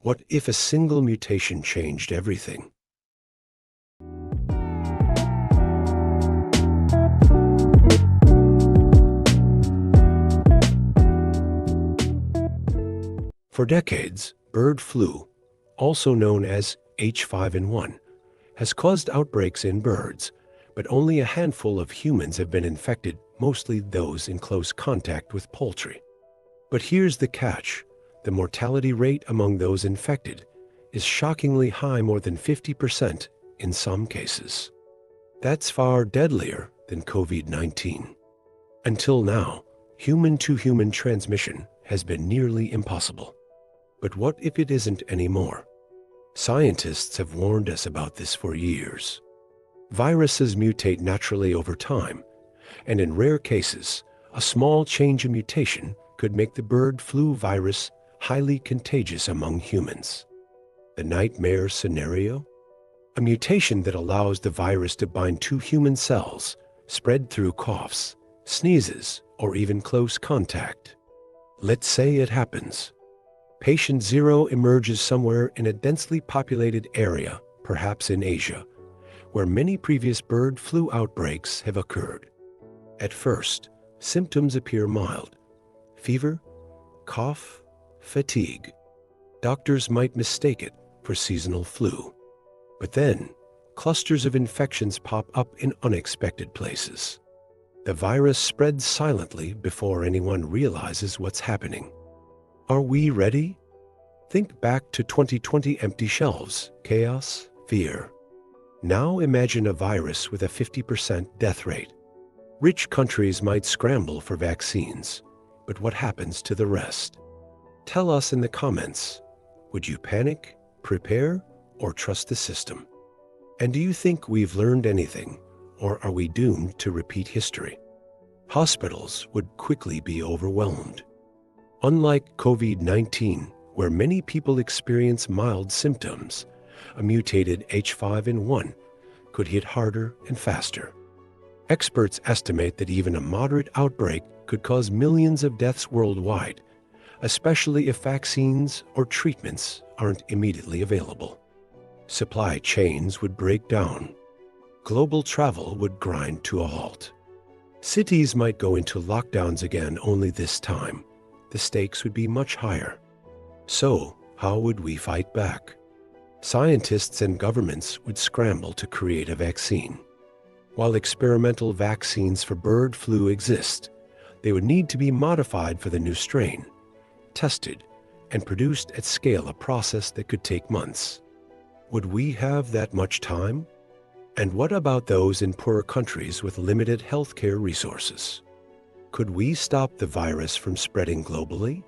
What if a single mutation changed everything? For decades, bird flu, also known as H5N1, has caused outbreaks in birds, but only a handful of humans have been infected, mostly those in close contact with poultry. But here's the catch. The mortality rate among those infected is shockingly high, more than 50% in some cases. That's far deadlier than COVID-19. Until now, human-to-human transmission has been nearly impossible. But what if it isn't anymore? Scientists have warned us about this for years. Viruses mutate naturally over time, and in rare cases, a small change in mutation could make the bird flu virus highly contagious among humans. The nightmare scenario? A mutation that allows the virus to bind to human cells, spread through coughs, sneezes, or even close contact. Let's say it happens. Patient 0 emerges somewhere in a densely populated area, perhaps in Asia, where many previous bird flu outbreaks have occurred. At first, symptoms appear mild: fever, cough, fatigue. Doctors might mistake it for seasonal flu. But then, clusters of infections pop up in unexpected places. The virus spreads silently before anyone realizes what's happening. Are we ready? Think back to 2020: empty shelves, chaos, fear. Now imagine a virus with a 50% death rate. Rich countries might scramble for vaccines, but what happens to the rest? Tell us in the comments. Would you panic, prepare, or trust the system? And do you think we've learned anything, or are we doomed to repeat history? Hospitals would quickly be overwhelmed. Unlike COVID-19, where many people experience mild symptoms, a mutated H5N1 could hit harder and faster. Experts estimate that even a moderate outbreak could cause millions of deaths worldwide, especially if vaccines or treatments aren't immediately available. Supply chains would break down. Global travel would grind to a halt. Cities might go into lockdowns again, only this time the stakes would be much higher. So, how would we fight back? Scientists and governments would scramble to create a vaccine. While experimental vaccines for bird flu exist, they would need to be modified for the new strain, tested, and produced at scale, a process that could take months. Would we have that much time? And what about those in poorer countries with limited healthcare resources? Could we stop the virus from spreading globally?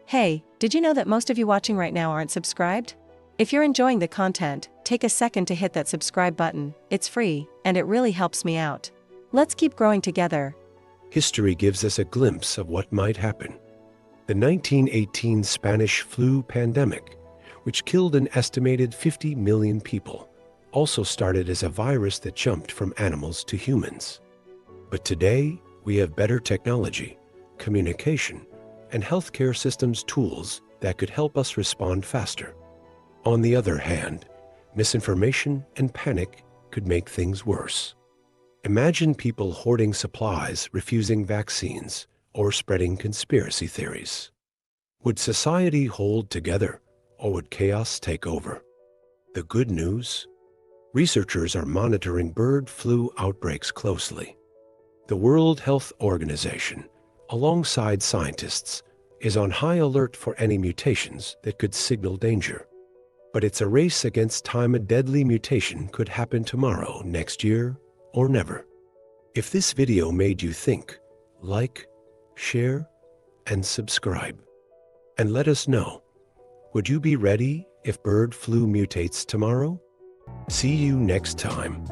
Hey, did you know that most of you watching right now aren't subscribed? If you're enjoying the content, take a second to hit that subscribe button. It's free, and it really helps me out. Let's keep growing together. History gives us a glimpse of what might happen. The 1918 Spanish flu pandemic, which killed an estimated 50 million people, also started as a virus that jumped from animals to humans. But today, we have better technology, communication, and healthcare systems tools that could help us respond faster. On the other hand, misinformation and panic could make things worse. Imagine people hoarding supplies, refusing vaccines, or spreading conspiracy theories. Would society hold together, or would chaos take over? The good news? Researchers are monitoring bird flu outbreaks closely. The World Health Organization, alongside scientists, is on high alert for any mutations that could signal danger. But it's a race against time. A deadly mutation could happen tomorrow, next year, or never. If this video made you think, like, share, and subscribe. And let us know, would you be ready if bird flu mutates tomorrow? See you next time.